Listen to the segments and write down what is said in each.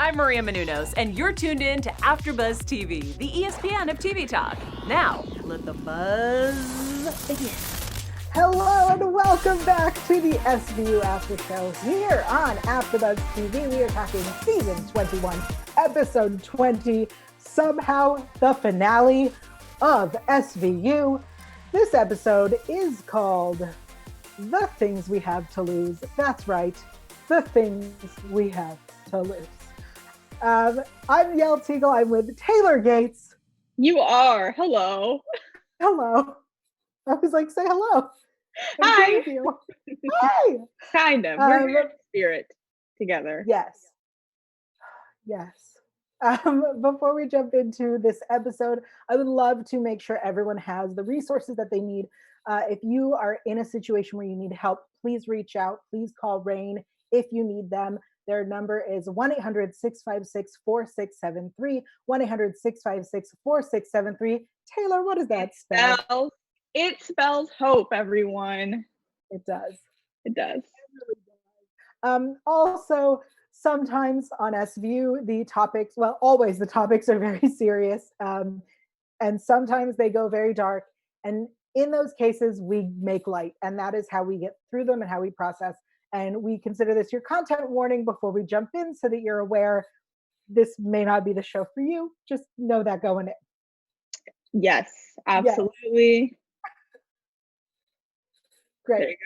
I'm Maria Menounos, and you're tuned in to AfterBuzz TV, the ESPN of TV talk. Now, let the buzz begin. Hello and welcome back to the SVU After Show here on AfterBuzz TV. We are talking season 21, episode 20, somehow the finale of SVU. This episode is called The Things We Have to Lose. That's right, The Things We Have to Lose. I'm Yael Teagle. I'm with Taylor Gates. You are. Hello. Hello. I was like, say hello. Hi. Hi. Kind of. We're here in spirit together. Yes. Yes. Before we jump into this episode, I would love to make sure everyone has the resources that they need. If you are in a situation where you need help, please reach out. Please call RAINN if you need them. Their number is 1-800-656-4673, 1-800-656-4673. Taylor, what does that spell? It spells hope, everyone. It does. It does. Also, sometimes on SVU, the topics, well, always the topics are very serious. And sometimes they go very dark. And in those cases, we make light. And that is how we get through them and how we process. And we consider this your content warning before we jump in so that you're aware this may not be the show for you. Just know that going in. Yes, absolutely. Yes. Great.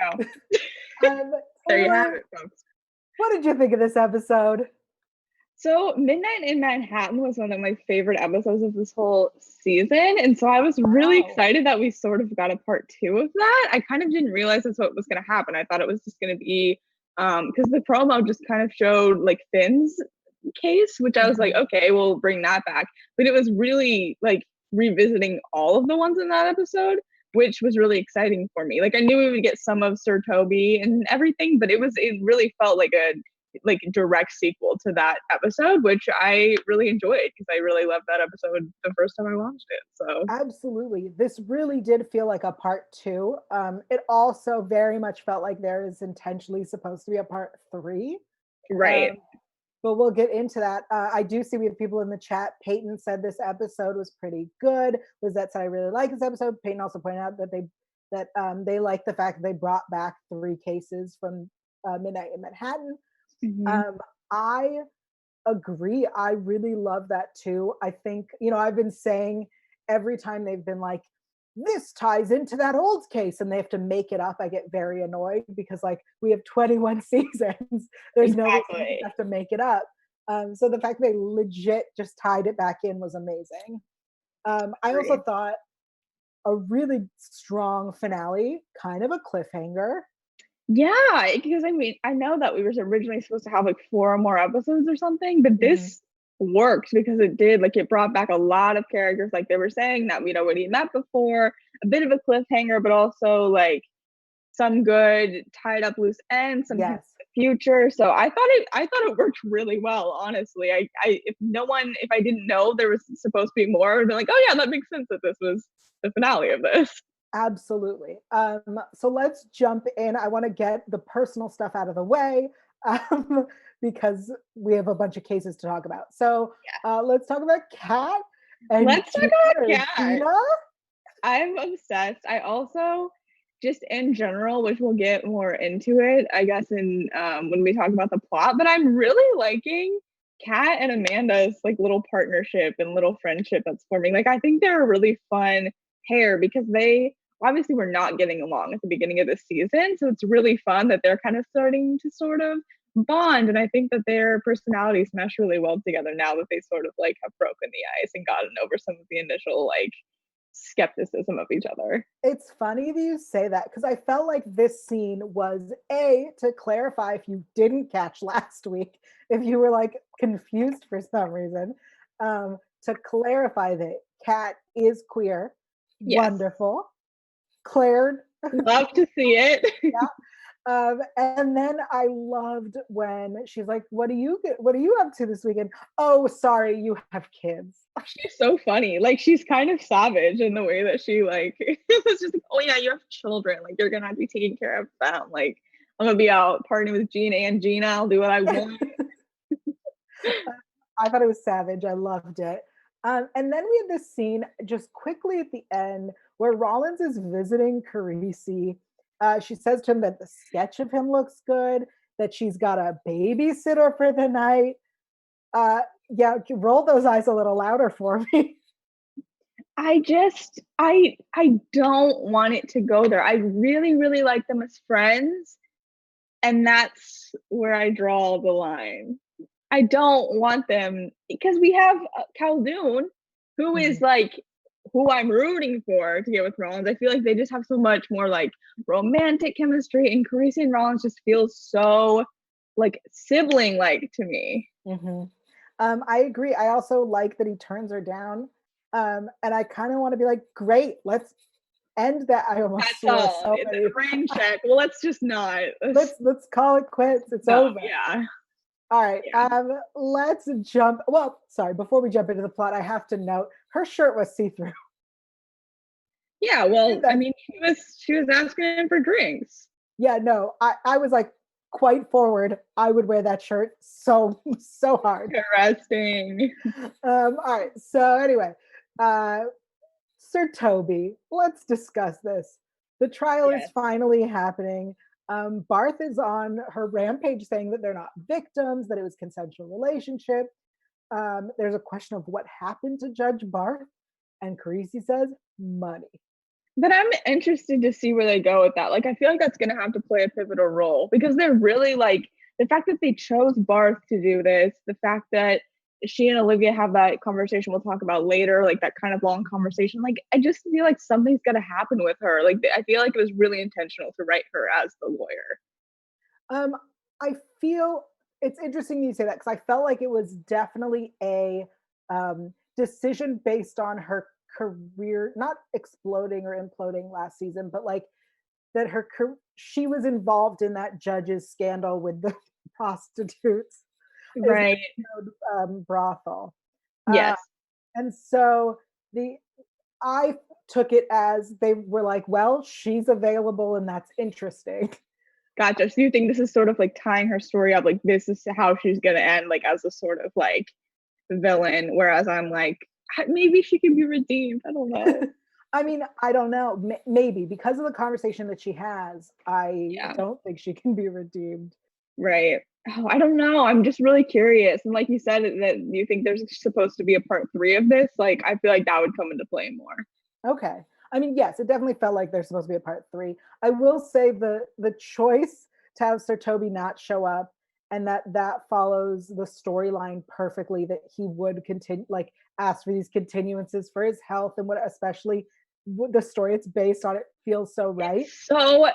There you go. There you have it, folks. What did you think of this episode? So Midnight in Manhattan was one of my favorite episodes of this whole season. And so I was really excited that we sort of got a part 2 of that. I kind of didn't realize that's what was going to happen. I thought it was just going to be, because the promo just kind of showed like Finn's case, which I was like, okay, we'll bring that back. But it was really like revisiting all of the ones in that episode, which was really exciting for me. Like I knew we would get some of Sir Tobi and everything, but it really felt like a direct sequel to that episode, which I really enjoyed because I really loved that episode the first time I watched it. So absolutely, this really did feel like a part 2. It also very much felt like there is intentionally supposed to be a part 3, right? But we'll get into that. I do see we have people in the chat. Peyton said this episode was pretty good. Lizette said I really like this episode. Peyton also pointed out that they like the fact that they brought back 3 cases from Midnight in Manhattan. I agree. I really love that too. I think, I've been saying every time they've been like, this ties into that old case and they have to make it up, I get very annoyed because like we have 21 seasons. There's no reason you have to make it up. So the fact they legit just tied it back in was amazing. I also thought a really strong finale, kind of a cliffhanger. Yeah, because I mean, I know that we were originally supposed to have like 4 more episodes or something, but this worked because it did, like it brought back a lot of characters like they were saying that we'd already met before, a bit of a cliffhanger, but also like some good tied up loose ends, some hints to the future. So I thought it worked really well, honestly. If I didn't know there was supposed to be more, I would be like, oh yeah, that makes sense that this was the finale of this. Absolutely. So let's jump in. I want to get the personal stuff out of the way because we have a bunch of cases to talk about. So let's talk about Kat. Let's talk about Kat. I'm obsessed. I also, just in general, which we'll get more into it, I guess, in when we talk about the plot, but I'm really liking Kat and Amanda's like little partnership and little friendship that's forming. Like I think they're a really fun pair because they obviously were not getting along at the beginning of the season. So it's really fun that they're kind of starting to sort of bond. And I think that their personalities mesh really well together now that they sort of like have broken the ice and gotten over some of the initial like skepticism of each other. It's funny that you say that because I felt like this scene was to clarify if you didn't catch last week, if you were like confused for some reason, to clarify that Kat is queer. Yes. Wonderful. Claire. Love to see it. Yeah. And then I loved when she's like, what are you up to this weekend? Oh, sorry, you have kids. She's so funny. Like she's kind of savage in the way that she like it's just like, oh yeah, you have children. Like you're gonna have to be taking care of them. Like I'm gonna be out partying with Gina and Gina. I'll do what I want. I thought it was savage. I loved it. And then we had this scene just quickly at the end where Rollins is visiting Carisi. She says to him that the sketch of him looks good, that she's got a babysitter for the night. Yeah, roll those eyes a little louder for me. I don't want it to go there. I really, really like them as friends. And that's where I draw the line. I don't want them because we have Khaldun, who is like who I'm rooting for to get with Rollins. I feel like they just have so much more like romantic chemistry, and Carisi and Rollins just feels so like sibling like to me. I agree. I also like that he turns her down. And I kind of want to be like, great, let's end that. I almost That's swore all. so It's many. a rain check. Well, let's just not. Let's call it quits. It's over. Yeah. All right. Yeah. Let's jump. Well, sorry, before we jump into the plot, I have to note her shirt was see-through. Yeah, well, I mean, she was asking him for drinks. Yeah, no, I was like quite forward. I would wear that shirt so hard. Interesting. All right. So anyway, Sir Toby, let's discuss this. The trial is finally happening. Barth is on her rampage saying that they're not victims, that it was consensual relationship. There's a question of what happened to Judge Barth, and Carisi says money. But I'm interested to see where they go with that. Like, I feel like that's going to have to play a pivotal role because they're really like the fact that they chose Barth to do this, the fact that she and Olivia have that conversation we'll talk about later, like that kind of long conversation. Like, I just feel like something's going to happen with her. Like, I feel like it was really intentional to write her as the lawyer. I feel it's interesting you say that because I felt like it was definitely a decision based on her career not exploding or imploding last season, but like that she was involved in that judge's scandal with the prostitutes, right? Brothel. Yes. And so I took it as they were like, well, she's available and that's interesting. Gotcha. So you think this is sort of like tying her story up, like this is how she's gonna end, like as a sort of like villain, whereas I'm like, maybe she can be redeemed. I don't know. I mean, I don't know. Maybe because of the conversation that she has, I don't think she can be redeemed. Right. Oh, I don't know. I'm just really curious. And like you said, that you think there's supposed to be a part 3 of this. Like, I feel like that would come into play more. Okay. I mean, yes, it definitely felt like there's supposed to be a part 3. I will say the choice to have Sir Tobi not show up and that follows the storyline perfectly, that he would continue, like ask for these continuances for his health and what, especially the story it's based on, it feels so right. So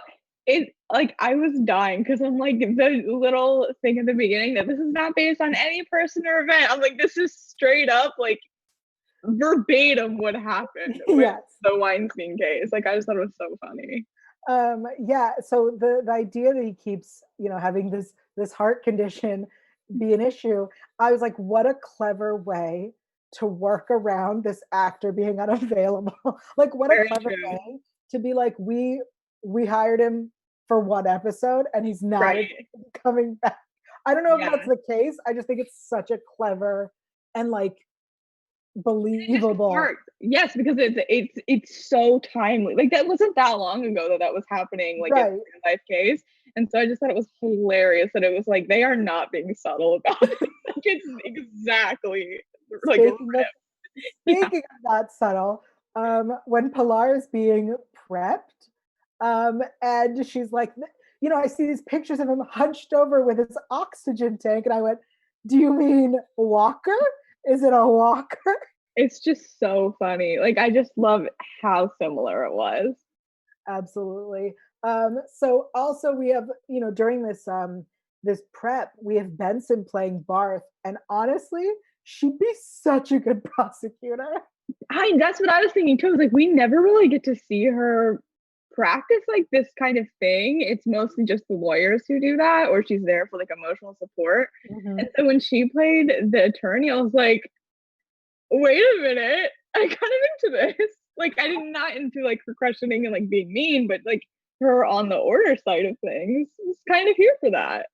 it like I was dying because I'm like the little thing at the beginning that this is not based on any person or event. I'm like, this is straight up like verbatim what happened with the Weinstein case. Like I just thought it was so funny. Yeah, so the idea that he keeps, having this heart condition be an issue, I was like, what a clever way to work around this actor being unavailable. Like what a clever way to be like, we hired him for one episode and he's not coming back. I don't know if that's the case. I just think it's such a clever and like believable. Yes, because it's so timely. Like that wasn't that long ago that was happening, like in a real life case. And so I just thought it was hilarious that it was like they are not being subtle about it. Like, it's exactly like speaking of not subtle, when Pilar is being prepped, and she's like, I see these pictures of him hunched over with his oxygen tank, and I went, do you mean walker? Is it a walker? It's just so funny. Like I just love how similar it was. Absolutely. So also we have, during this this prep, we have Benson playing Barth, and honestly, she'd be such a good prosecutor. That's what I was thinking too. I was like, we never really get to see her practice like this kind of thing. It's mostly just the lawyers who do that, or she's there for like emotional support. And so when she played the attorney, I was like, wait a minute, I kind of into this. Like I did not into like her questioning and like being mean, but like her on the order side of things was kind of here for that.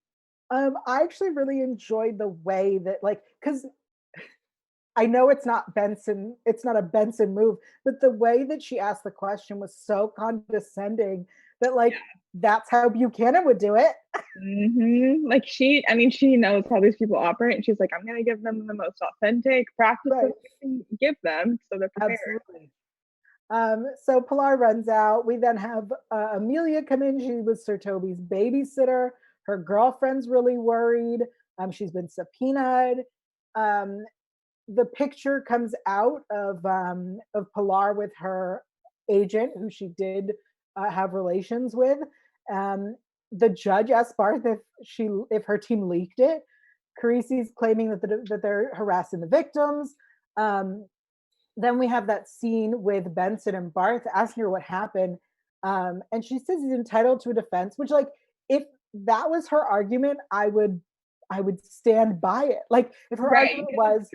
I actually really enjoyed the way that, like, because I know it's not a Benson move, but the way that she asked the question was so condescending that like that's how Buchanan would do it. Like she knows how these people operate, and she's like, I'm gonna give them the most authentic practice that we can give them, so they're prepared. Absolutely. So Pilar runs out. We then have Amelia come in. She was Sir Tobi's babysitter. Her girlfriend's really worried. She's been subpoenaed. The picture comes out of Pilar with her agent, who she did have relations with. The judge asked Barth if her team leaked it. Carisi's claiming that they're harassing the victims. Then we have that scene with Benson and Barth asking her what happened. And she says he's entitled to a defense, which, like, if that was her argument, I would stand by it. Like, if her argument was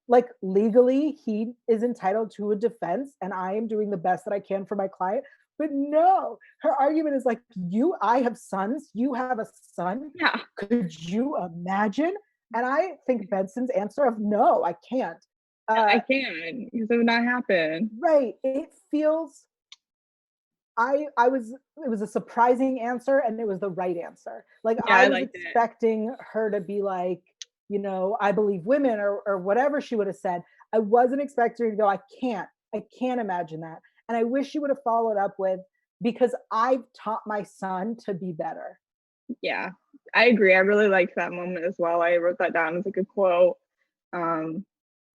like, legally he is entitled to a defense and I am doing the best that I can for my client. But no, her argument is like, I have sons, you have a son. Yeah. Could you imagine? And I think Benson's answer of no, I can't. I can, because it would not happen. Right. It feels it was a surprising answer, and it was the right answer. Like, I was expecting her to be like, I believe women or whatever she would have said. I wasn't expecting her to go, I can't imagine that. And I wish she would have followed up with, because I've taught my son to be better. Yeah, I agree. I really liked that moment as well. I wrote that down as like a quote.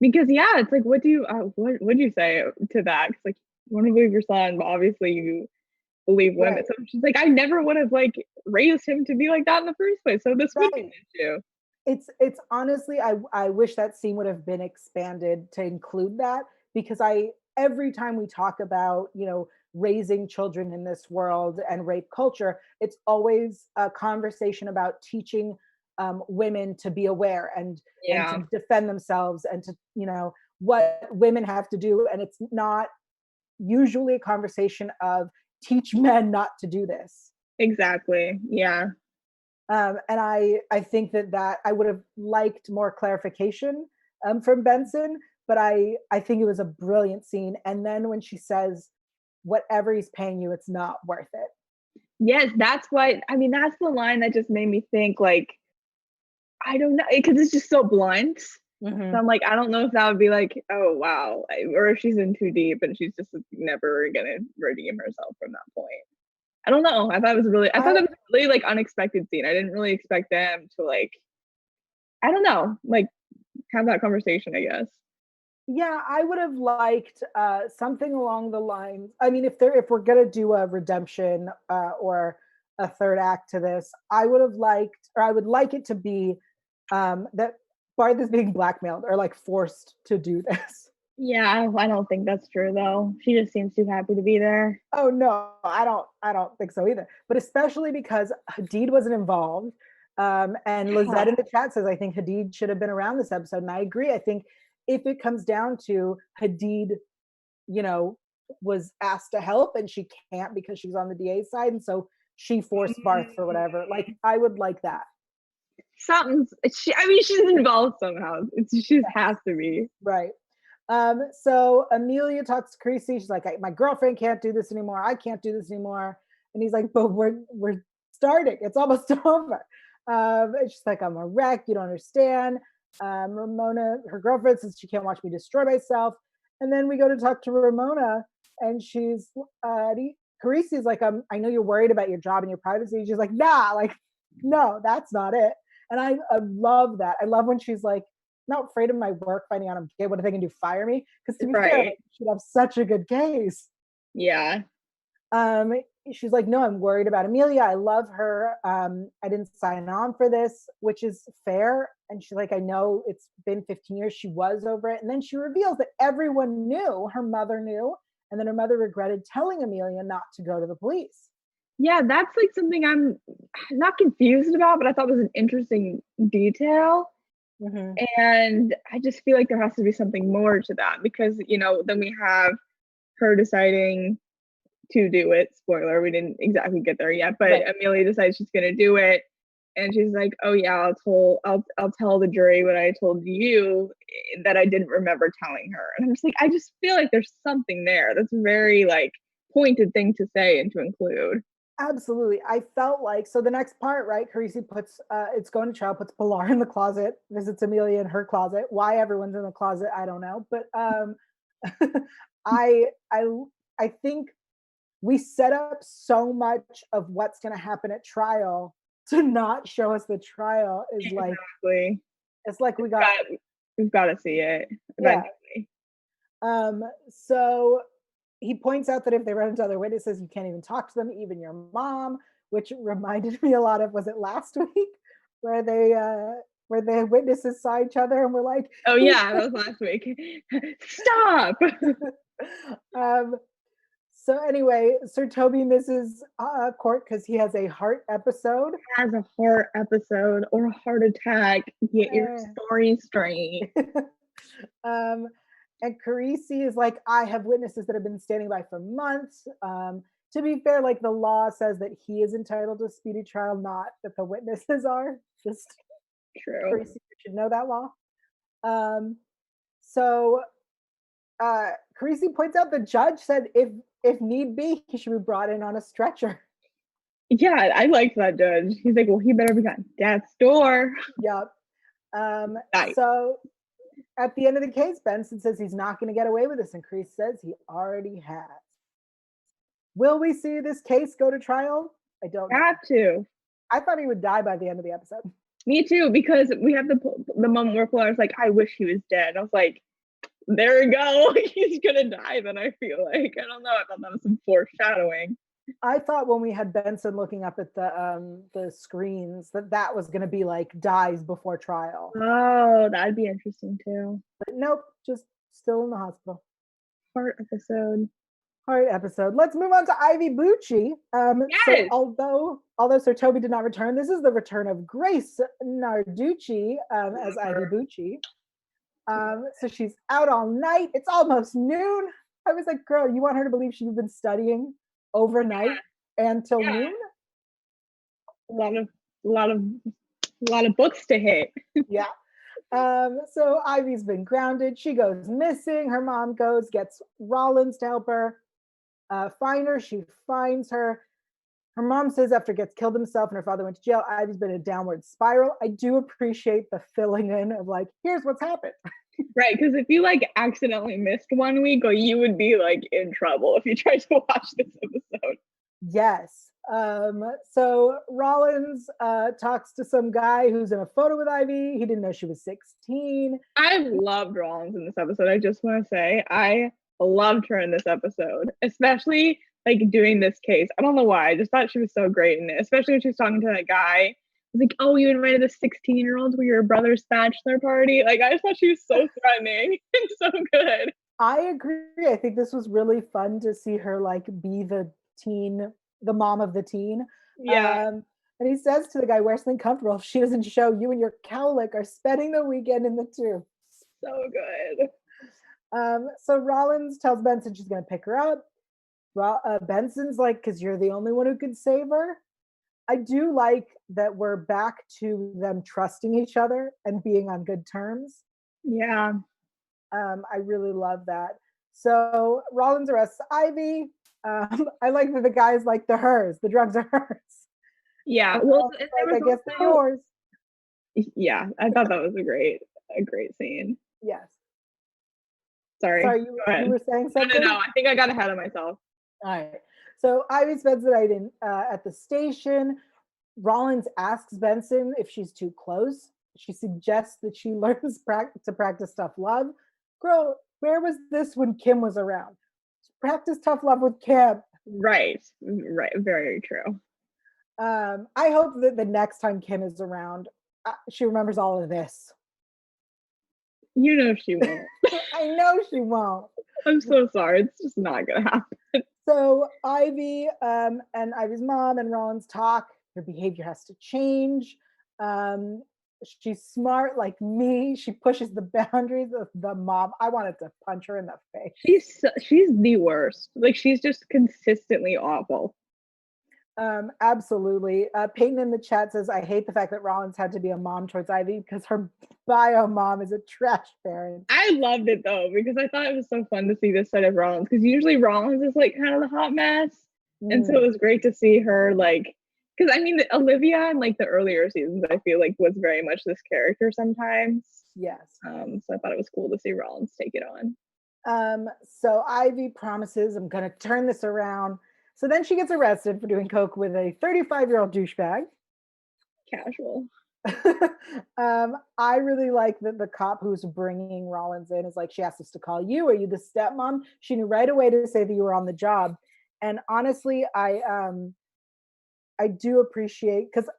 Because it's like, what do you say to that? It's like, you want to believe your son, but obviously you believe women. Right. So she's like, I never would have like raised him to be like that in the first place. So this would be an issue. It's honestly, I wish that scene would have been expanded to include that, because every time we talk about, raising children in this world and rape culture, it's always a conversation about teaching women to be aware and to defend themselves and to, what women have to do. And it's not usually a conversation of teach men not to do this. Exactly. Yeah. And I think that I would have liked more clarification from Benson, but I think it was a brilliant scene. And then when she says, whatever he's paying you, it's not worth it. Yes, that's the line that just made me think, like, I don't know, because it's just so blunt. Mm-hmm. So I'm like, I don't know if that would be like, oh, wow, or if she's in too deep and she's just never going to redeem herself from that point. I don't know. I thought it was a really like unexpected scene. I didn't really expect them to, like, I don't know, like, have that conversation, I guess. Yeah, I would have liked something along the lines. I mean, if we're gonna do a redemption or a third act to this, I would like it to be that Barth is being blackmailed or like forced to do this. Yeah, I don't think that's true though. She just seems too happy to be there. Oh no, I don't think so either. But especially because Hadid wasn't involved. And Lizette in the chat says, I think Hadid should have been around this episode. And I agree. I think if it comes down to Hadid, was asked to help and she can't because she's on the DA side. And so she forced Barth for whatever. Like, I would like that. She's involved somehow. She has to be. Right. So Amelia talks to Carisi. She's like, my girlfriend can't do this anymore. I can't do this anymore. And he's like, but we're starting. It's almost over. And she's like, I'm a wreck. You don't understand. Ramona, her girlfriend, says she can't watch me destroy myself. And then we go to talk to Ramona, and she's Carisi's like, I know you're worried about your job and your privacy. She's like, nah, like, no, that's not it. And I love that. I love when she's like, not afraid of my work finding out I'm gay. What if they can do? Fire me? Because to be fair, she'd have such a good case. Yeah. She's like, no, I'm worried about Amelia. I love her. I didn't sign on for this, which is fair. And she's like, I know it's been 15 years. She was over it. And then she reveals that everyone knew, her mother knew, and then her mother regretted telling Amelia not to go to the police. Yeah, that's like something I'm not confused about, but I thought was an interesting detail. Mm-hmm. And I just feel like there has to be something more to that, because, then we have her deciding to do it. Spoiler, we didn't exactly get there yet, but right. Amelia decides she's going to do it. And she's like, "Oh yeah, I'll tell the jury what I told you that I didn't remember telling her." And I'm just like, I just feel like there's something there that's very like pointed thing to say and to include. Absolutely. I felt like, so the next part, right? Carisi puts, it's going to trial, puts Pilar in the closet, visits Amelia in her closet. Why everyone's in the closet, I don't know. But I, I, I think we set up so much of what's going to happen at trial to not show us the trial is like, Exactly. it's like we got, we've got to see it yeah. eventually. So he points out that if they run into other witnesses, you can't even talk to them, even your mom, which reminded me a lot of, was it last week where the witnesses saw each other and were like, Oh yeah, that was last week. Stop. So anyway, Sir Tobi misses court because he has a heart episode. Has a heart episode or a heart attack. Get your story straight. And Carisi is like, I have witnesses that have been standing by for months. To be fair, like the law says that he is entitled to a speedy trial, not that the witnesses are. Just true. Carisi should know that law. So Carisi points out the judge said if need be, he should be brought in on a stretcher. Yeah, I liked that judge. He's like, well, he better be at death's door. Yep. So at the end of the case, Benson says he's not going to get away with this, and Carisi says he already has. Will we see this case go to trial? I don't know. Have to. I thought he would die by the end of the episode. Me too, because we have the moment where Pilar's like, I wish he was dead. I was like, there we go. He's gonna die then, I feel like. I don't know. I thought that was some foreshadowing. I thought when we had Benson looking up at the screens that was gonna be like dies before trial. Oh, that'd be interesting too. But nope, just still in the hospital. Heart episode. Let's move on to Ivy Bucci. Yes! So although Sir Tobi did not return, this is the return of Grace Narducci as Ivy Bucci. So she's out all night. It's almost noon. I was like, girl, you want her to believe she's been studying overnight until noon? A lot of books to hit. Yeah. So Ivy's been grounded. She goes missing. Her mom goes, gets Rollins to help her find her. She finds her. Her mom says after gets killed himself and her father went to jail, Ivy's been in a downward spiral. I do appreciate the filling in of like, here's what's happened. Right, because if you like accidentally missed 1 week, or you would be like in trouble if you tried to watch this episode. Yes. So Rollins talks to some guy who's in a photo with Ivy. He didn't know she was 16. I loved Rollins in this episode. I just want to say I loved her in this episode, especially like doing this case. I don't know why. I just thought she was so great in it, especially when she was talking to that guy. I was like, oh, you invited the 16-year-old to your brother's bachelor party? Like, I just thought she was so threatening and so good. I agree. I think this was really fun to see her like be the mom of the teen. Yeah. And he says to the guy, wear something comfortable. If she doesn't show, you and your cowlick are spending the weekend in the tube. So good. So Rollins tells Benson she's going to pick her up. Benson's like, because you're the only one who could save her. I do like that we're back to them trusting each other and being on good terms. Yeah. I really love that. So Rollins arrests Ivy. I like that the guy's like, they're hers. The drugs are hers. Yeah. Well, I guess they're yours. Yeah, I thought that was a great scene. Yes. Sorry, you were saying something? No, I think I got ahead of myself. All right. So Ivy spends the night at the station. Rollins asks Benson if she's too close. She suggests that she learns to practice tough love. Girl, where was this when Kim was around? Practice tough love with Kim. Right. Very true. I hope that the next time Kim is around, she remembers all of this. You know she won't. I know she won't. I'm so sorry. It's just not gonna happen. So Ivy and Ivy's mom and Rollins talk. Her behavior has to change. She's smart like me. She pushes the boundaries of the mom. I wanted to punch her in the face. She's the worst. Like, she's just consistently awful. Absolutely. Peyton in the chat says, I hate the fact that Rollins had to be a mom towards Ivy because her bio mom is a trash parent. I loved it though, because I thought it was so fun to see this side of Rollins, because usually Rollins is like kind of the hot mess. And so it was great to see her like, because I mean, Olivia in like the earlier seasons, I feel like was very much this character sometimes. Yes. So I thought it was cool to see Rollins take it on. So Ivy promises, I'm going to turn this around. So then she gets arrested for doing coke with a 35-year-old douchebag. Casual. I really like that the cop who's bringing Rollins in is like, she asked us to call you. Are you the stepmom? She knew right away to say that you were on the job. And honestly, I do appreciate, because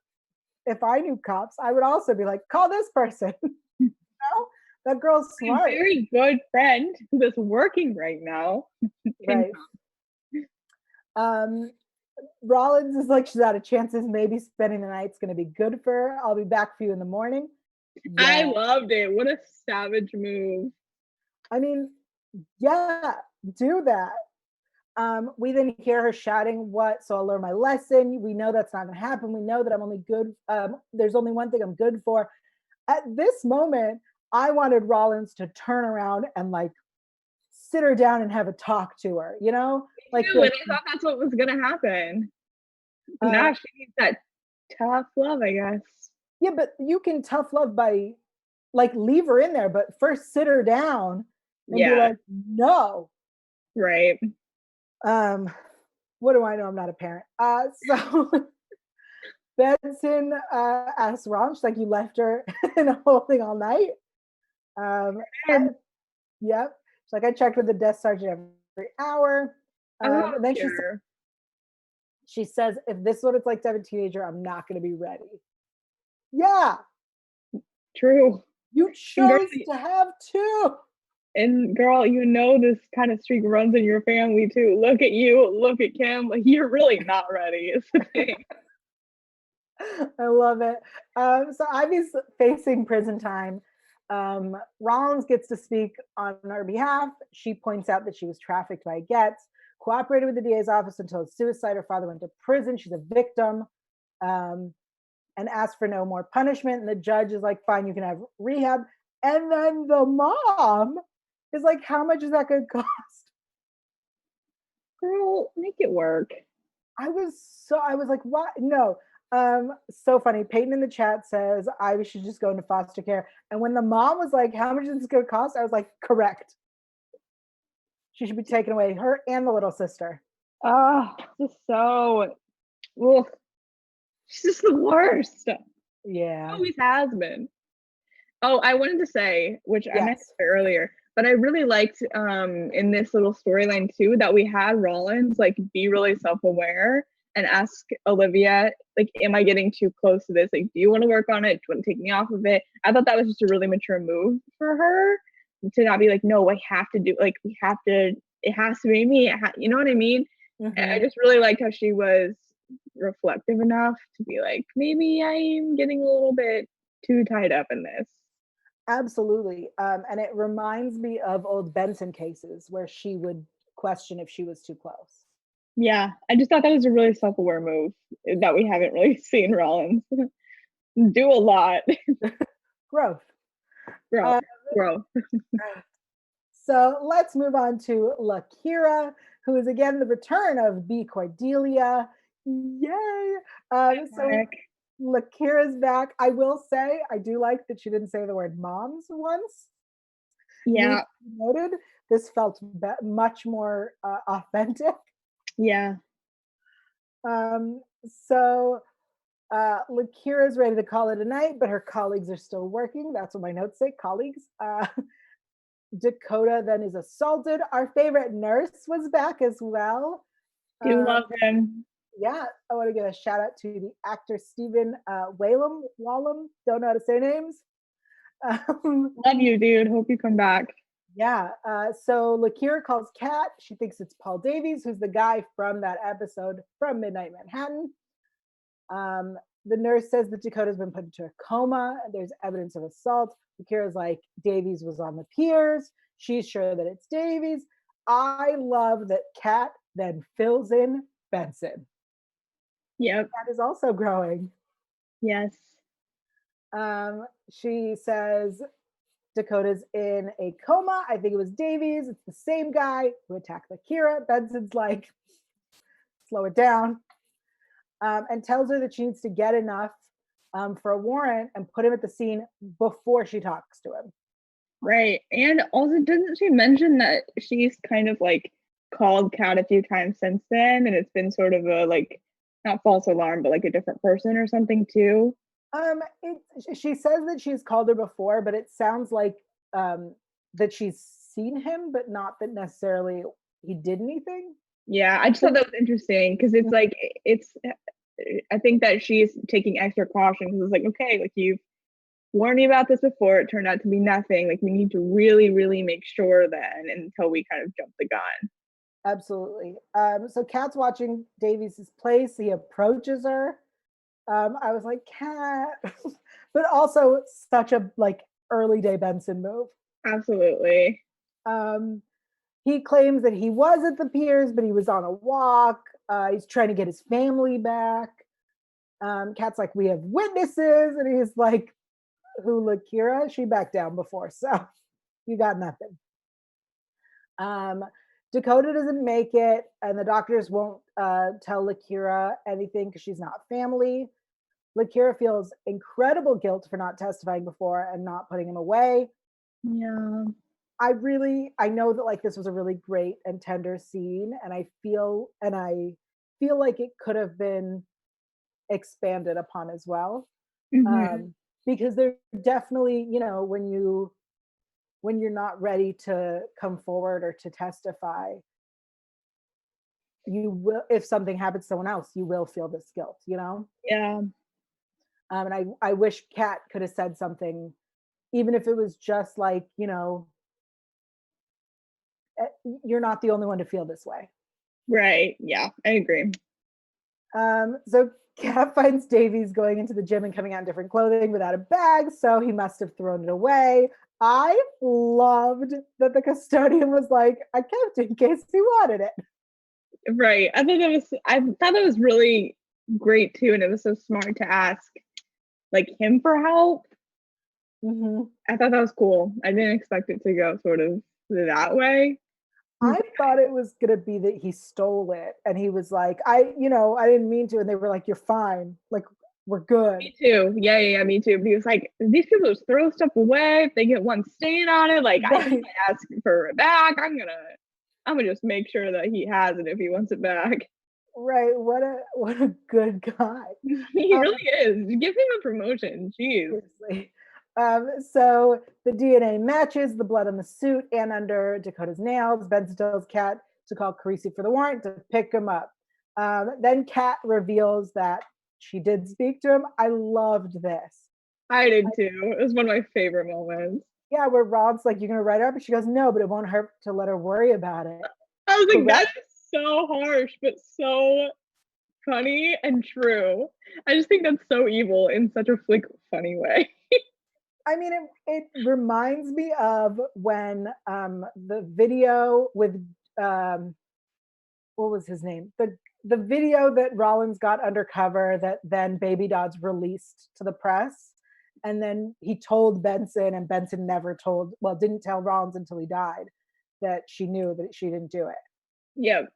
if I knew cops, I would also be like, call this person. You know? That girl's smart. A very good friend who is working right now. Right. Rollins is like, she's out of chances. Maybe spending the night's going to be good for her. I'll be back for you in the morning. Yeah. I loved it. What a savage move. I mean, yeah, do that. We then hear her shouting, what? So I'll learn my lesson. We know that's not going to happen. We know that I'm only good. There's only one thing I'm good for. At this moment, I wanted Rollins to turn around and like sit her down and have a talk to her, you know? Like, I thought that's what was going to happen. Now she needs that tough love, I guess. Yeah, but you can tough love by like leave her in there, but first sit her down and be like, no. Right. What do I know? I'm not a parent. So Benson asks Ron, she's like, you left her in a whole thing all night. Yep. She's like, I checked with the desk sergeant every hour. And then she says, if this is what it's like to have a teenager, I'm not going to be ready. Yeah. True. You chose to have two. And girl, you know this kind of streak runs in your family too. Look at you, look at Kim. Like, you're really not ready. It's the thing. I love it. So Ivy's facing prison time. Rollins gets to speak on her behalf. She points out that she was trafficked by Getz, cooperated with the DA's office until his suicide. Her father went to prison. She's a victim, and asked for no more punishment. And the judge is like, fine, you can have rehab. And then the mom is like, how much is that going to cost? Girl, make it work. I was like, what? No. So funny. Peyton in the chat says Ivy should just go into foster care. And when the mom was like, how much is this going to cost? I was like, correct. She should be taken away. Her and the little sister. Oh, just so. Ugh. She's just the worst. Yeah. Always has been. Oh, I wanted to say, which I mentioned earlier, but I really liked in this little storyline too that we had Rollins like be really self-aware and ask Olivia, like, am I getting too close to this? Like, do you want to work on it? Do you want to take me off of it? I thought that was just a really mature move for her to not be like, no, I have to do, like, we have to, it has to be me. You know what I mean? Mm-hmm. And I just really liked how she was reflective enough to be like, maybe I'm getting a little bit too tied up in this. Absolutely. And it reminds me of old Benson cases where she would question if she was too close. Yeah, I just thought that was a really self-aware move that we haven't really seen Rollins do a lot. Growth. Growth. So let's move on to Lakira, who is again the return of B. Cordelia. Yay! So Lakira's back. I will say, I do like that she didn't say the word moms once. Yeah. Noted. This felt much more authentic. Yeah. So Lakira's ready to call it a night, but her colleagues are still working. That's what my notes say, colleagues. Dakota then is assaulted. Our favorite nurse was back as well. Do love him. Yeah, I want to give a shout out to the actor Stephen Whalum. Don't know how to say names. Love you, dude. Hope you come back. Yeah. So Lakira calls Kat. She thinks it's Paul Davies, who's the guy from that episode from Midnight Manhattan. The nurse says that Dakota's been put into a coma. There's evidence of assault. Lakira's like, Davies was on the piers. She's sure that it's Davies. I love that Kat then fills in Benson. Yep. Kat is also growing. Yes. She says Dakota's in a coma. I think it was Davies. It's the same guy who attacked Lakira. Benson's like, slow it down. And tells her that she needs to get enough for a warrant and put him at the scene before she talks to him. Right. And also, doesn't she mention that she's kind of like called Kat a few times since then, and it's been sort of a like not false alarm, but like a different person or something too? She says that she's called her before, but it sounds like that she's seen him, but not that necessarily he did anything. Yeah, I just thought that was interesting because it's like I think that she's taking extra caution because it's like, okay, like you've warned me about this before, it turned out to be nothing. Like we need to really, really make sure then until we kind of jump the gun. Absolutely. So Kat's watching Davies's place. He approaches her. I was like, Kat, but also such a like early day Benson move. Absolutely. He claims that he was at the piers, but he was on a walk. He's trying to get his family back. Kat's like, we have witnesses, and he's like, who, Lakira? She backed down before, so you got nothing. Dakota doesn't make it, and the doctors won't tell Lakira anything because she's not family. Lakira feels incredible guilt for not testifying before and not putting him away. Yeah. I know that like this was a really great and tender scene, and I feel like it could have been expanded upon as well. Mm-hmm. Because they're definitely, when you're not ready to come forward or to testify, you will, if something happens to someone else, you will feel this guilt, Yeah. And I wish Kat could have said something, even if it was just like, you're not the only one to feel this way. Right. Yeah, I agree. So Kat finds Davies going into the gym and coming out in different clothing without a bag, so he must have thrown it away. I loved that the custodian was like, I kept it in case he wanted it. Right. I thought that was really great too, and it was so smart to ask like him for help. Mm-hmm. I thought that was cool. I didn't expect it to go sort of that way. I thought it was gonna be that he stole it, and he was like, I didn't mean to, and they were like, you're fine, like we're good. Me too. Yeah, me too. But he was like, these people just throw stuff away if they get one stain on it. Like right. I can't ask for it back. I'm gonna just make sure that he has it if he wants it back. Right. What a good guy. He really is. Give him a promotion. Jeez. Seriously. So the DNA matches the blood on the suit and under Dakota's nails. Benson tells Kat to call Carisi for the warrant to pick him up. Then Kat reveals that she did speak to him. I loved this. I did too. It was one of my favorite moments. Yeah, where Rob's like, you're going to write her up? And she goes, no, but it won't hurt to let her worry about it. I was like, that is so harsh, but so funny and true. I just think that's so evil in such a like funny way. I mean, it reminds me of when the video with what was his name? The video that Rollins got undercover that then Baby Dodd's released to the press, and then he told Benson, and Benson didn't tell Rollins until he died that she knew that she didn't do it. Yep.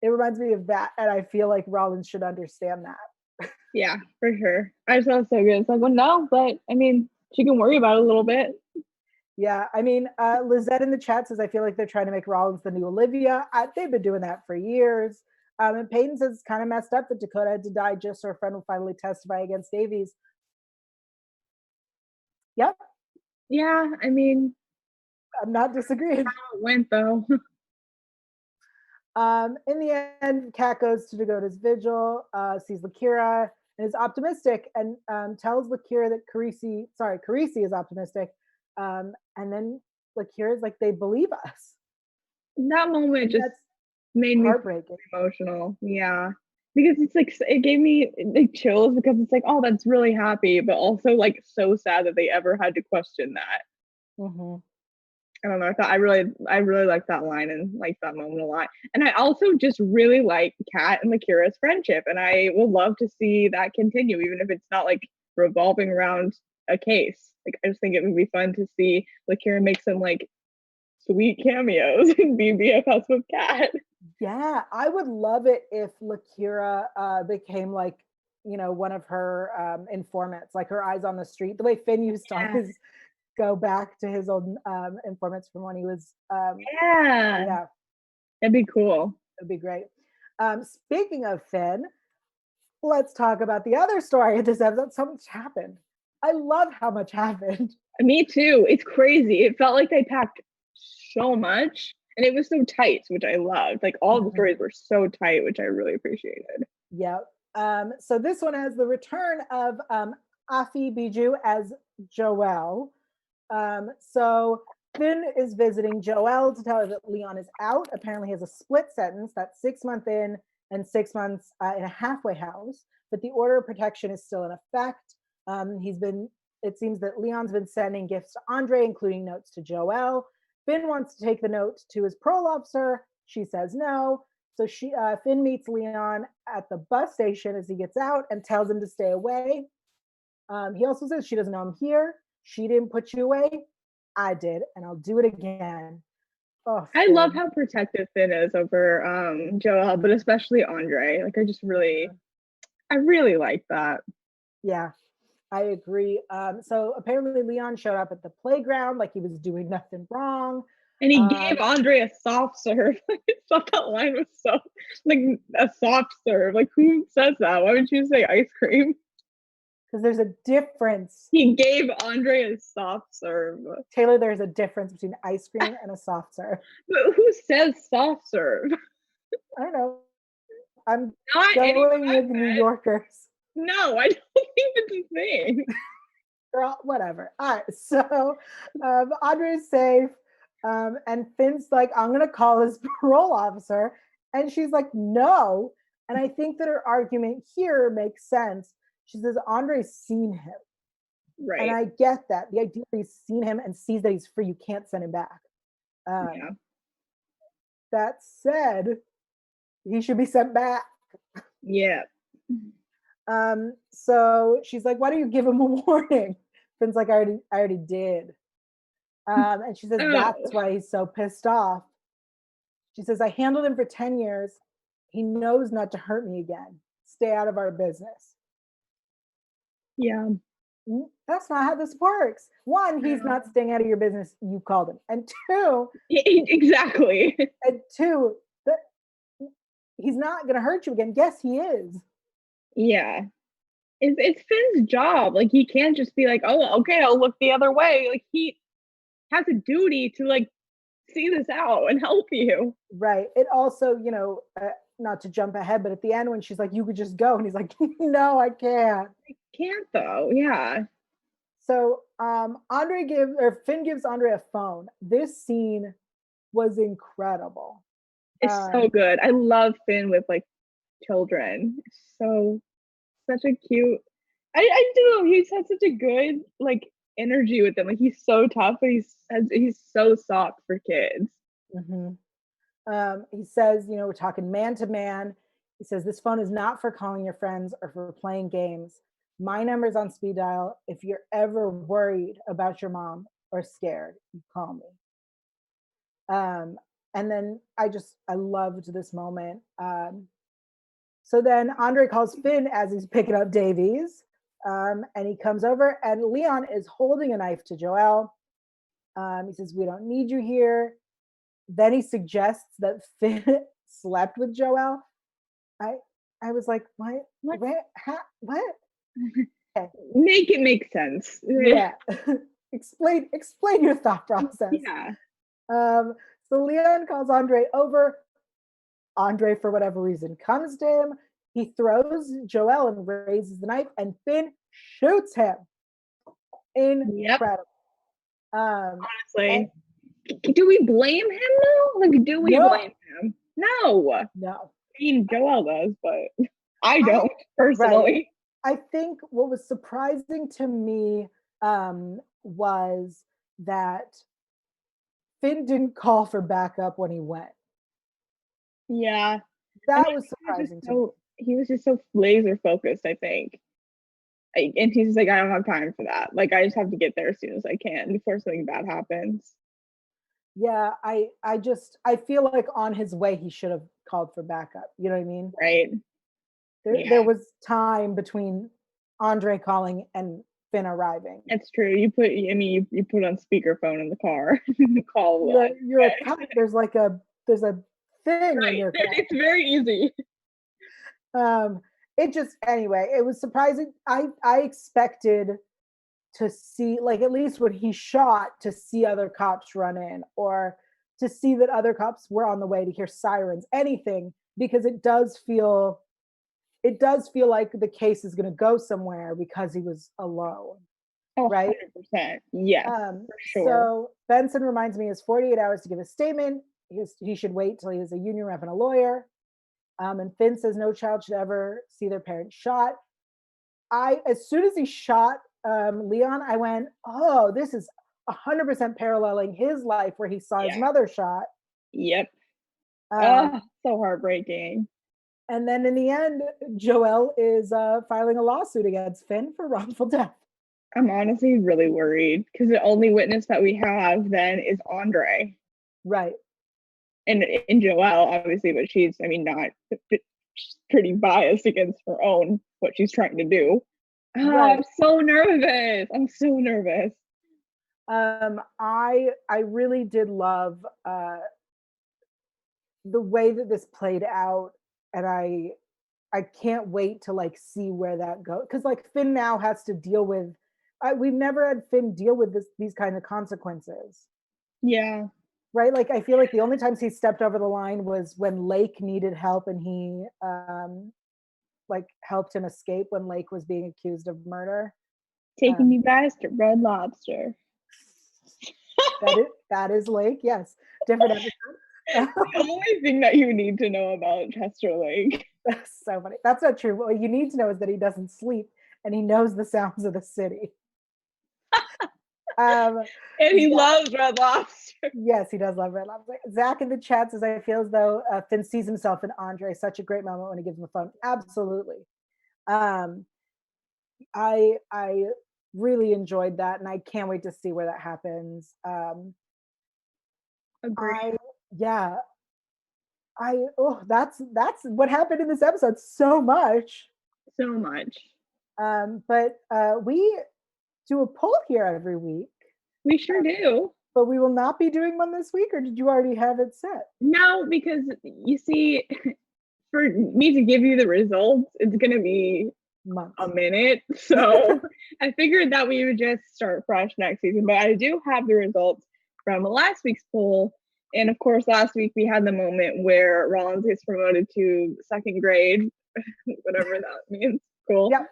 It reminds me of that, and I feel like Rollins should understand that. Yeah, for sure. I just thought it was so good. It's like, well, no, but I mean, she can worry about it a little bit. Yeah, I mean, Lizette in the chat says, I feel like they're trying to make Rollins the new Olivia. They've been doing that for years. And Peyton says it's kind of messed up that Dakota had to die just so her friend will finally testify against Davies. Yep. Yeah, I mean, I'm not disagreeing. How it went though. In the end, Kat goes to Dakota's vigil, sees Lakira, and is optimistic, and tells Lakira that Carisi is optimistic. And then Lakira's like, they believe us. That moment just made me emotional. Yeah. Because it's like, it gave me like chills because it's like, oh, that's really happy, but also like so sad that they ever had to question that. Mm-hmm. I don't know. I really liked that line and liked that moment a lot. And I also just really like Kat and Lakira's friendship, and I would love to see that continue, even if it's not like revolving around a case. Like, I just think it would be fun to see Lakira make some like sweet cameos and be BFFs with Kat. Yeah, I would love it if Lakira became like, you know, one of her informants, like her eyes on the street, the way Finn used to always go back to his old informants from when he was yeah, that'd be cool. It'd be great. Speaking of Finn, let's talk about the other story of this episode. So much happened. I love how much happened. Me too. It's crazy. It felt like they packed so much, and it was so tight, which I loved. Like, all the stories were so tight, which I really appreciated. Yep. So this one has the return of Afi Bijou as Joelle. So Finn is visiting Joelle to tell her that Leon is out. Apparently he has a split sentence, that's 6 months in and 6 months in a halfway house, but the order of protection is still in effect. It seems that Leon's been sending gifts to Andre, including notes to Joelle. Finn wants to take the note to his parole officer. She says no. So Finn meets Leon at the bus station as he gets out and tells him to stay away. He also says she doesn't know I'm here. She didn't put you away. I did, and I'll do it again. Oh, I love how protective Finn is over Joelle, but especially Andre. Like, I really like that. Yeah, I agree. So apparently Leon showed up at the playground like he was doing nothing wrong. And he gave Andre a soft serve. I thought that line was so, like, a soft serve. Like, who says that? Why would you say ice cream? Because there's a difference. He gave Andre a soft serve. Taylor, there's a difference between ice cream and a soft serve. But who says soft serve? I don't know. I'm Not going with New Yorkers. No, I don't think it's a thing. Girl, whatever. All right, so Andre's safe. And Finn's like, I'm going to call his parole officer. And she's like, no. And I think that her argument here makes sense. She says, Andre's seen him. Right. And I get that. The idea that he's seen him and sees that he's free, you can't send him back. That said, he should be sent back. Yeah. So she's like, why don't you give him a warning? Finn's like, I already did. And she says, that's why he's so pissed off. She says, I handled him for 10 years. He knows not to hurt me again. Stay out of our business. Yeah. That's not how this works. One, he's not staying out of your business. You called him. And two, exactly. And two, he's not going to hurt you again. Yes, he is. Yeah. It's Finn's job. Like, he can't just be like, oh, okay, I'll look the other way. Like, he has a duty to, like, see this out and help you. Right. It also, you know, not to jump ahead, but at the end when she's like, you could just go, and he's like, no, I can't. I can't though. Yeah. So Finn gives Andre a phone. This scene was incredible. It's so good. I love Finn with, like, children. Such a cute. I do. He's had such a good, like, energy with them. Like, he's so tough, but he's so soft for kids. He says, you know, we're talking man to man. He says, this phone is not for calling your friends or for playing games. My number's on speed dial. If you're ever worried about your mom or scared, you call me. And then I loved this moment. So then Andre calls Finn as he's picking up Davies. And he comes over, and Leon is holding a knife to Joelle. He says, we don't need you here. Then he suggests that Finn slept with Joelle. I was like, what? What? Okay. Make it make sense. Yeah. explain your thought process. Yeah. So Leon calls Andre over. Andre, for whatever reason, comes to him. He throws Joelle and raises the knife, and Finn shoots him. Incredible. Honestly, do we blame him though? Like, do we blame him? No. No. I mean, Joelle does, but I don't personally. Right. I think what was surprising to me was that Finn didn't call for backup when he went. Yeah. That was surprising to me. He was just so laser focused, I think. And he's just like, I don't have time for that. Like, I just have to get there as soon as I can before something bad happens. Yeah, I feel like on his way he should have called for backup. You know what I mean? Right. There was time between Andre calling and Finn arriving. That's true. You put on speakerphone in the car. Call you're a cop. There's a thing right. in your car. It's very easy. It was surprising. I expected to see, like, at least when he shot, to see other cops run in, or to see that other cops were on the way, to hear sirens, anything, because it does feel like the case is going to go somewhere because he was alone. Oh, right? 100%. Yes, for sure. So Benson reminds me he has 48 hours to give a statement. He should wait till he has a union rep and a lawyer. And Finn says no child should ever see their parents shot. As soon as he shot Leon, I went, oh, this is 100% paralleling his life where he saw his mother shot. Yep. So heartbreaking. And then in the end, Joelle is filing a lawsuit against Finn for wrongful death. I'm honestly really worried because the only witness that we have then is Andre. Right. And Joelle, obviously, but she's pretty biased against her own, what she's trying to do. Right. I'm so nervous. I really did love the way that this played out, and I can't wait to like see where that goes, because like Finn now has to deal with. We've never had Finn deal with these kind of consequences. Yeah. Right. Like I feel like the only times he stepped over the line was when Lake needed help, and he like helped him escape when Lake was being accused of murder. Taking you guys to Red Lobster. that is Lake. Yes. Different episode. The only thing that you need to know about Chester Lake. That's so funny. That's not true. What you need to know is that he doesn't sleep and he knows the sounds of the city. And he loves Red Lobster. Yes, he does love Red Lobster. Zach in the chat says, I feel as though Finn sees himself in Andre. Such a great moment when he gives him the phone. Absolutely. I really enjoyed that, and I can't wait to see where that happens. Agreed. That's what happened in this episode. So much. But we do a poll here every week. We sure do. But we will not be doing one this week, or did you already have it set? No, because you see, for me to give you the results, it's going to be months. A minute. So I figured that we would just start fresh next season. But I do have the results from last week's poll. And of course, last week we had the moment where Rollins is promoted to second grade, whatever that means. Cool. Yep.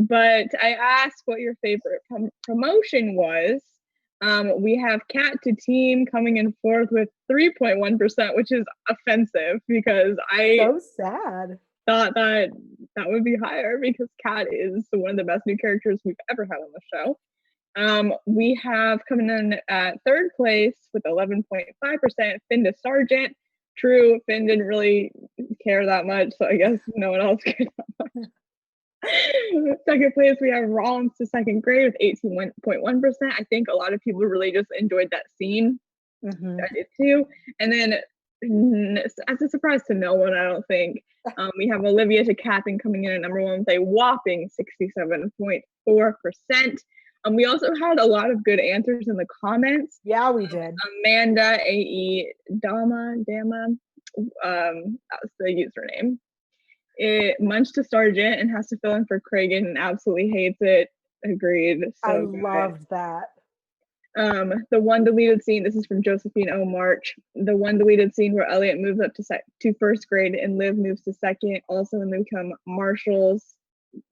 But I asked what your favorite promotion was. We have Cat to Team coming in fourth with 3.1%, which is offensive because I so sad. Thought that would be higher because Cat is one of the best new characters we've ever had on the show. We have coming in at third place with 11.5%, Finn to Sergeant. True, Finn didn't really care that much, so I guess no one else cared that much. Second place, we have Rollins to second grade with 18.1%. I think a lot of people really just enjoyed that scene. Mm-hmm. I did too. And then, as a surprise to no one, I don't think, we have Olivia to Captain coming in at number one with a whopping 67.4%. We also had a lot of good answers in the comments. Yeah, we did. Amanda AE Dama, that was the username. It munched to Sergeant and has to fill in for Kragan and absolutely hates it. Agreed. I loved that. The one deleted scene, this is from Josephine O. March. The one deleted scene where Elliot moves up to first grade and Liv moves to second. Also when they become marshals.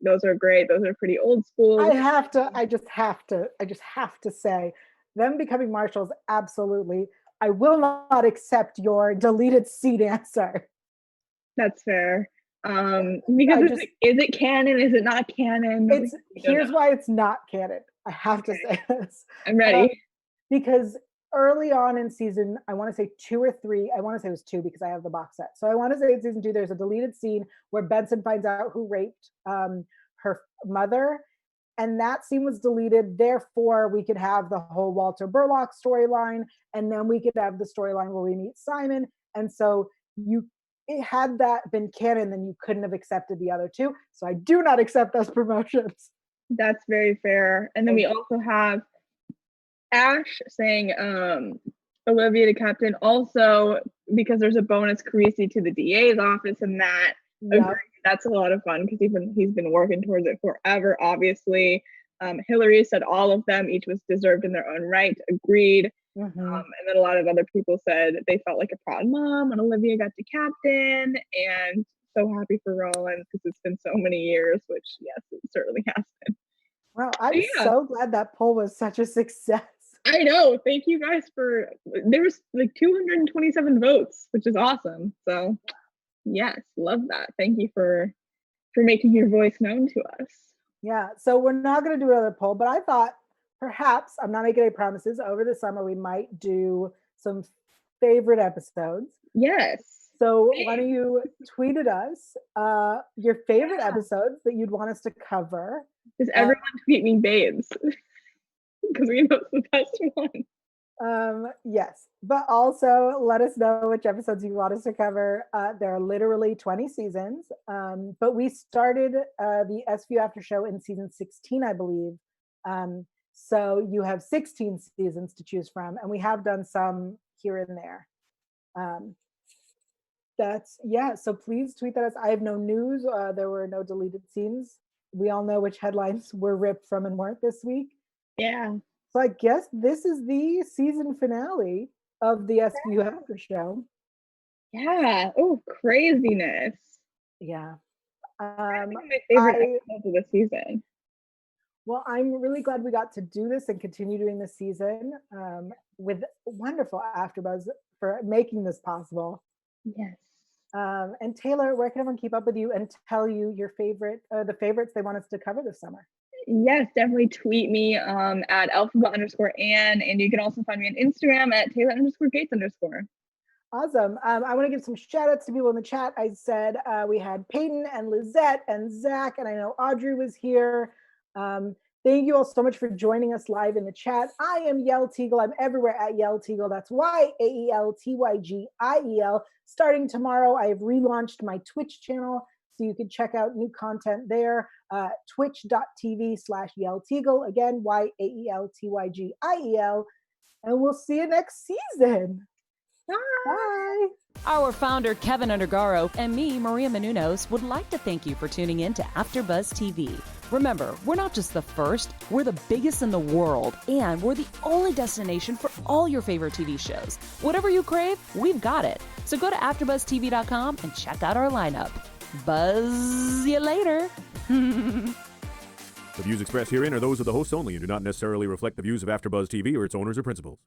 Those are great. Those are pretty old school. I just have to say, them becoming marshals, absolutely. I will not accept your deleted seat answer. That's fair. Because is it canon? Is it not canon? Here's why it's not canon. I have to say this. I'm ready. Because early on in season, I want to say 2 or 3. I want to say it was 2 because I have the box set. So I want to say in season 2, there's a deleted scene where Benson finds out who raped her mother. And that scene was deleted. Therefore, we could have the whole Walter Burlock storyline. And then we could have the storyline where we meet Simon. And so had that been canon, then you couldn't have accepted the other 2. So I do not accept those promotions. That's very fair. And then we also have Ash saying Olivia to captain, also because there's a bonus Carisi to the DA's office, and that that's a lot of fun because he's been working towards it forever, obviously. Hillary said all of them, each was deserved in their own right, agreed. And then a lot of other people said they felt like a proud mom when Olivia got to captain, and so happy for Rollins because it's been so many years, which yes, it certainly has been. Wow, I'm so glad that poll was such a success. I know. Thank you guys there was like 227 votes, which is awesome. So yes, love that. Thank you for making your voice known to us. Yeah, so we're not going to do another poll, but I thought perhaps, I'm not making any promises, over the summer we might do some favorite episodes. Yes. So why don't you tweet at us your favorite episodes that you'd want us to cover. Does everyone tweet me babes? Because we know it's the best one. Yes, but also let us know which episodes you want us to cover. There are literally 20 seasons, but we started the SVU After Show in season 16, I believe. So you have 16 seasons to choose from, and we have done some here and there. So please tweet at us. I have no news. There were no deleted scenes. We all know which headlines were ripped from and weren't this week. Yeah. So I guess this is the season finale of the SVU After Show. Yeah. Oh, craziness. Yeah. My favorite episode of the season. Well, I'm really glad we got to do this and continue doing this season with wonderful AfterBuzz for making this possible. Yes. And Taylor, where can everyone keep up with you and tell you your the favorites they want us to cover this summer? Yes, definitely tweet me at alphabet_Ann, and you can also find me on Instagram at Taylor_Gates_. Awesome. I want to give some shout outs to people in the chat. I said we had Peyton and Lizette and Zach, and I know Audrey was here. Thank you all so much for joining us live in the chat. I am Yell Teagle. I'm everywhere at Yell Teagle. That's YAELTYGIEL. Starting tomorrow, I have relaunched my Twitch channel, so you can check out new content there. Twitch.tv/Yell Teagle. Again, YAELTYGIEL. And we'll see you next season. Bye. Our founder, Kevin Undergaro, and me, Maria Menounos, would like to thank you for tuning in to AfterBuzz TV. Remember, we're not just the first, we're the biggest in the world, and we're the only destination for all your favorite TV shows. Whatever you crave, we've got it. So go to AfterBuzzTV.com and check out our lineup. Buzz you later. The views expressed herein are those of the hosts only and do not necessarily reflect the views of AfterBuzz TV or its owners or principals.